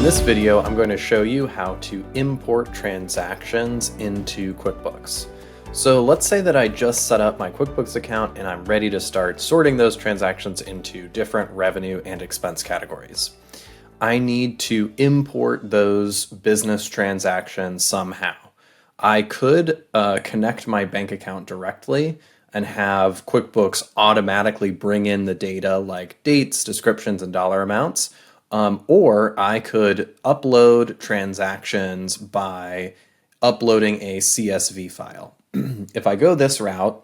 this video, I'm going to show you how to import transactions into QuickBooks. So let's say that I just set up my QuickBooks account and I'm ready to start sorting those transactions into different revenue and expense categories. I need to import those business transactions somehow. I could connect my bank account directly and have QuickBooks automatically bring in the data like dates, descriptions, and dollar amounts. Or I could upload transactions by uploading a CSV file. If I go this route,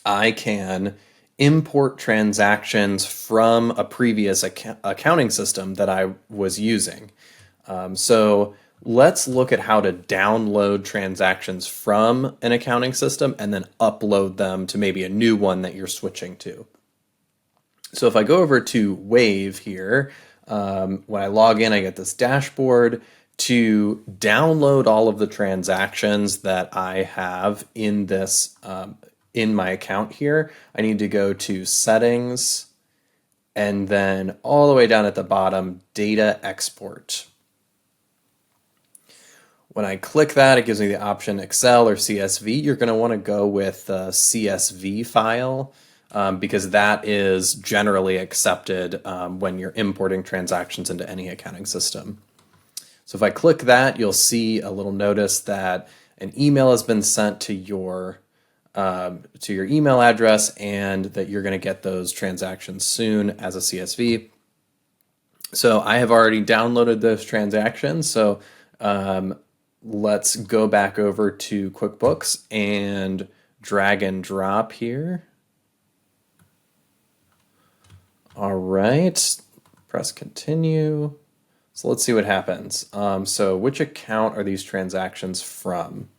I can import transactions from a previous accounting system that I was using. So let's look at how to download transactions from an accounting system and then upload them to maybe a new one that you're switching to. So if I go over to Wave here, when I log in, I get this dashboard. To download all of the transactions that I have in this in my account here, I need to go to Settings and then all the way down at the bottom, Data Export. When I click that, it gives me the option Excel or CSV. You're going to want to go with the CSV file because that is generally accepted when you're importing transactions into any accounting system. So if I click that, you'll see a little notice that an email has been sent to your email address and that you're going to get those transactions soon as a CSV. So I have already downloaded those transactions. So let's go back over to QuickBooks and drag and drop here. All right, press continue. So let's see what happens. So which account are these transactions from?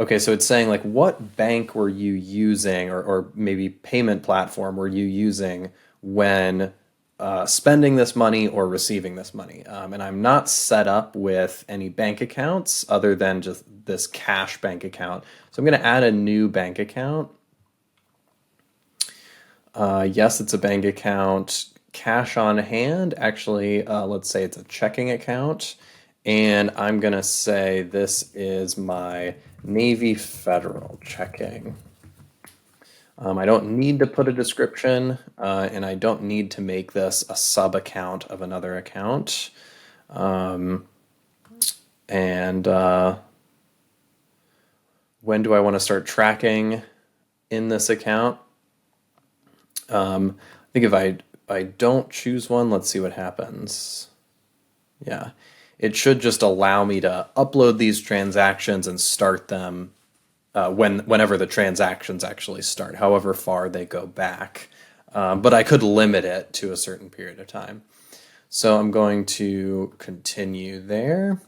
Okay, so it's saying like what bank were you using or maybe payment platform were you using when spending this money or receiving this money. And I'm not set up with any bank accounts other than just this cash bank account. So I'm going to add a new bank account. Yes, it's a bank account. Cash on hand, actually, let's say it's a checking account. And I'm going to say this is my Navy Federal checking. I don't need to put a description, and I don't need to make this a sub account of another account. When do I want to start tracking in this account? I think if I don't choose one, let's see what happens. Yeah, it should just allow me to upload these transactions and start them whenever the transactions actually start, however far they go back. But I could limit it to a certain period of time. So I'm going to continue there.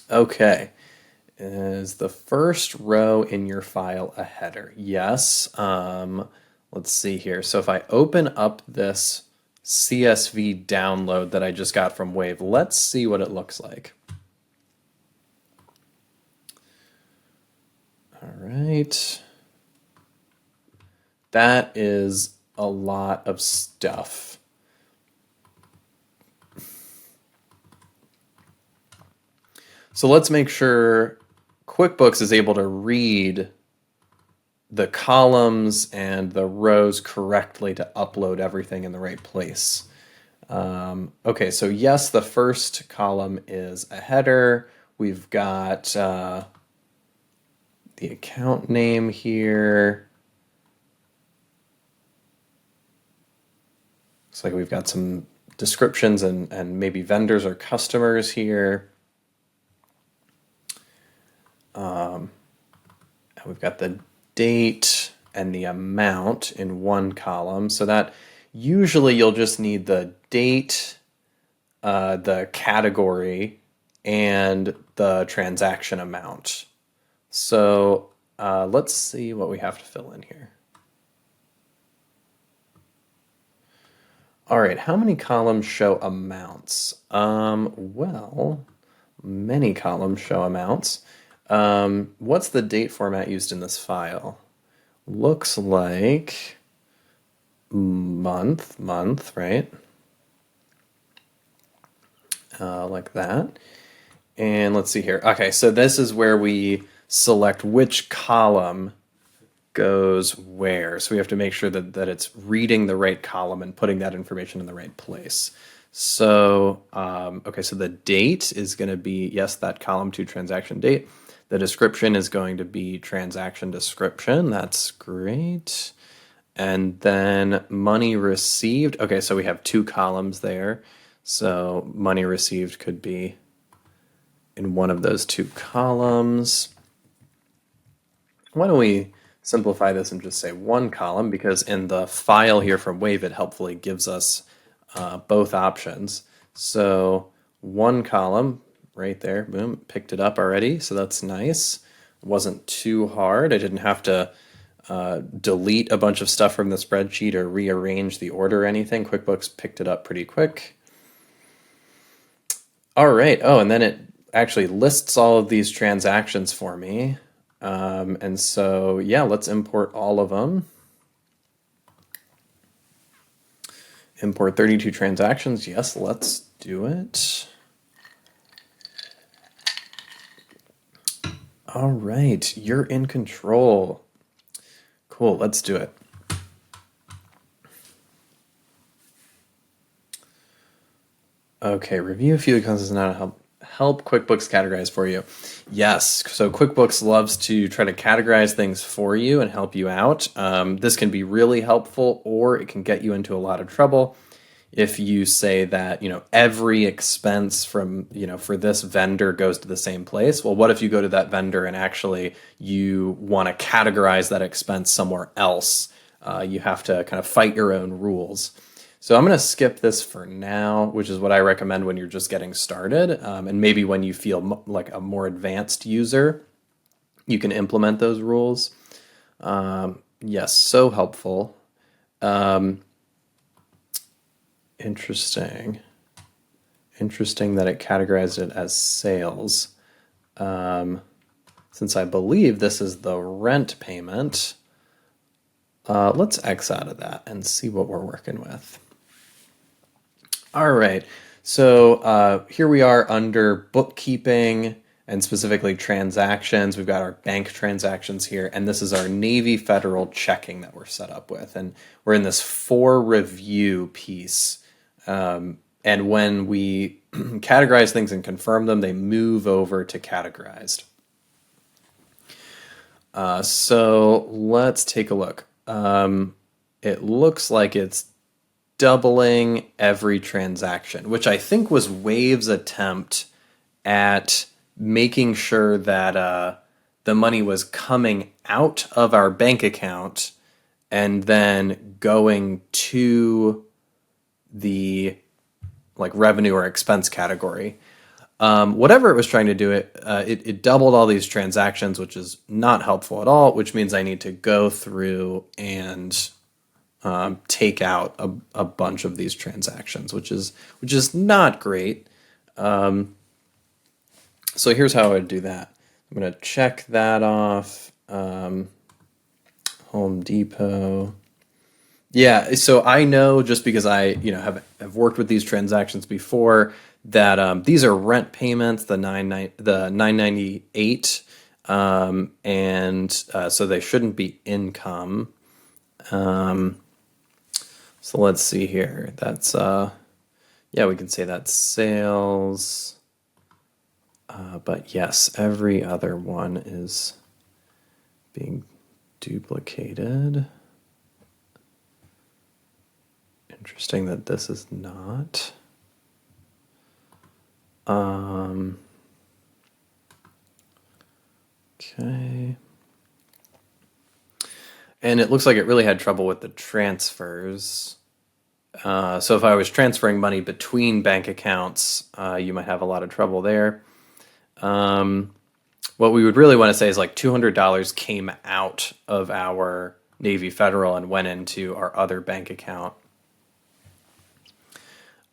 Okay. Is the first row in your file a header? Yes. Let's see here. So if I open up this CSV download that I just got from Wave, let's see what it looks like. All right. That is a lot of stuff. So let's make sure QuickBooks is able to read the columns and the rows correctly to upload everything in the right place. Okay, so yes, the first column is a header. We've got the account name here. Looks like we've got some descriptions and maybe vendors or customers here. And we've got the date and the amount in one column. So that usually you'll just need the date, the category, and the transaction amount. So let's see what we have to fill in here. All right, how many columns show amounts? Well, many columns show amounts. What's the date format used in this file? Looks like month, right? like that. And let's see here. Okay, so this is where we select which column goes where. So we have to make sure that it's reading the right column and putting that information in the right place. So, okay, so the date is going to be, yes, that column 2 transaction date. The description is going to be transaction description. That's great. And then money received. Okay, so we have 2 columns there. So money received could be in one of those 2 columns. Why don't we simplify this and just say 1 column, because in the file here from Wave it helpfully gives us both options. So 1 column right there, boom, picked it up already, so that's nice. It wasn't too hard. I didn't have to delete a bunch of stuff from the spreadsheet or rearrange the order or anything. QuickBooks picked it up pretty quick. All right, oh, and then it actually lists all of these transactions for me. And so, yeah, let's import all of them. Import 32 transactions. Yes, let's do it. All right, you're in control. Cool, let's do it. Okay, review a few concepts and how to help QuickBooks categorize for you. Yes, so QuickBooks loves to try to categorize things for you and help you out. This can be really helpful, or it can get you into a lot of trouble if you say that, every expense from, for this vendor goes to the same place. Well, what if you go to that vendor and actually you want to categorize that expense somewhere else? You have to kind of fight your own rules. So I'm going to skip this for now, which is what I recommend when you're just getting started. And maybe when you feel like a more advanced user, you can implement those rules. Yes, so helpful. Interesting. Interesting that it categorized it as sales. Since I believe this is the rent payment, let's X out of that and see what we're working with. All right, so here we are under bookkeeping and specifically transactions. We've got our bank transactions here, and this is our Navy Federal checking that we're set up with. And we're in this for review piece. And when we categorize things and confirm them, they move over to categorized. So let's take a look. It looks like it's doubling every transaction, which I think was Wave's attempt at making sure that the money was coming out of our bank account and then going to the revenue or expense category. Whatever it was trying to do, it doubled all these transactions, which is not helpful at all, which means I need to go through and take out a bunch of these transactions, which is not great. So here's how I would do that. I'm going to check that off. Home Depot. Yeah, so I know, just because I have worked with these transactions before, that these are rent payments, the 998, and so they shouldn't be income. So let's see here. That's yeah, we can say that's sales. But yes, every other one is being duplicated. Interesting that this is not. Okay. And it looks like it really had trouble with the transfers. So if I was transferring money between bank accounts, you might have a lot of trouble there. What we would really want to say is $200 came out of our Navy Federal and went into our other bank account.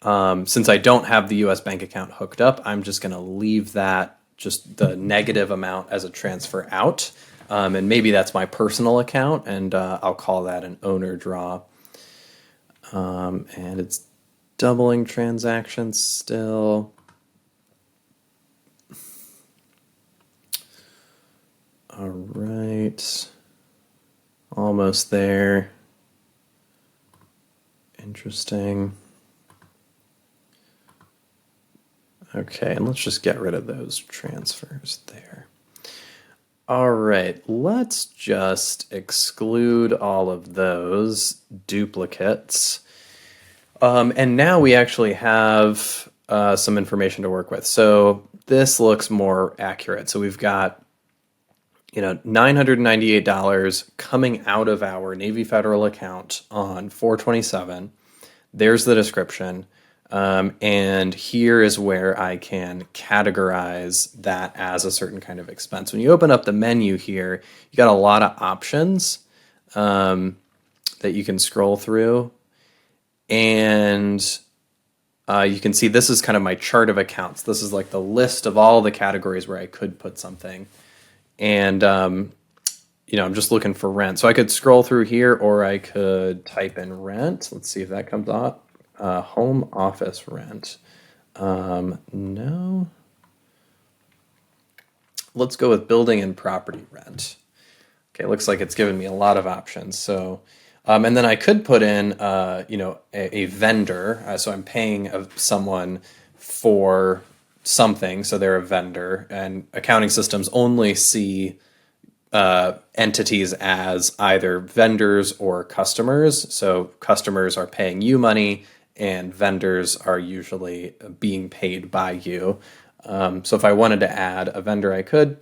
Since I don't have the US bank account hooked up, I'm just going to leave that, just the negative amount, as a transfer out. And maybe that's my personal account, and I'll call that an owner draw. And it's doubling transactions still. All right. Almost there. Interesting. Okay, and let's just get rid of those transfers there. All right, let's just exclude all of those duplicates. And now we actually have some information to work with. So this looks more accurate. So we've got, $998 coming out of our Navy Federal account on 4/27. There's the description. And here is where I can categorize that as a certain kind of expense. When you open up the menu here, you got a lot of options that you can scroll through. And you can see this is kind of my chart of accounts. This is like the list of all the categories where I could put something. And, I'm just looking for rent. So I could scroll through here, or I could type in rent. Let's see if that comes up. Home office rent. No. Let's go with building and property rent. Okay, looks like it's given me a lot of options. So, and then I could put in, a vendor. So I'm paying someone for something, so they're a vendor. And accounting systems only see entities as either vendors or customers. So customers are paying you money, and vendors are usually being paid by you. So if I wanted to add a vendor, I could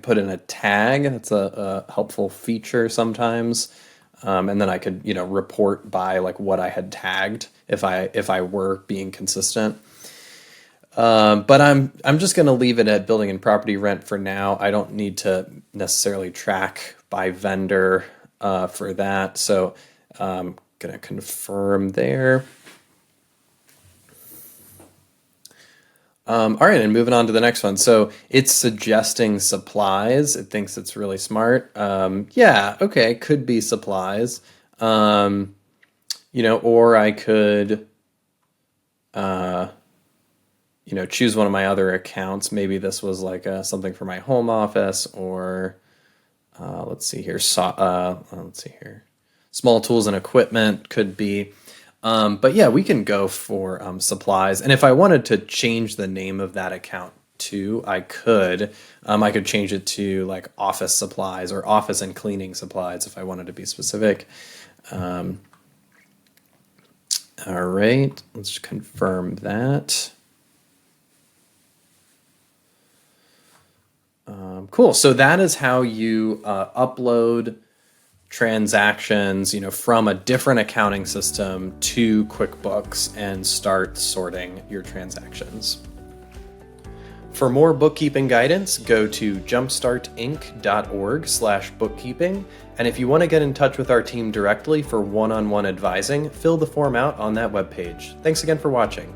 put in a tag. That's a helpful feature sometimes. And then I could, report by like what I had tagged if I were being consistent. But I'm just going to leave it at building and property rent for now. I don't need to necessarily track by vendor for that. So I'm going to confirm there. All right, and moving on to the next one. So it's suggesting supplies. It thinks it's really smart. Yeah, okay, could be supplies. Or I could, choose one of my other accounts. Maybe this was like something for my home office, or let's see here. Let's see here. Small tools and equipment could be. But yeah, we can go for supplies. And if I wanted to change the name of that account too, I could. I could change it to like office supplies or office and cleaning supplies if I wanted to be specific. All right, let's confirm that. Cool. So that is how you upload transactions, from a different accounting system to QuickBooks and start sorting your transactions. For more bookkeeping guidance, go to jumpstartinc.org/bookkeeping. And if you want to get in touch with our team directly for one-on-one advising, fill the form out on that webpage. Thanks again for watching.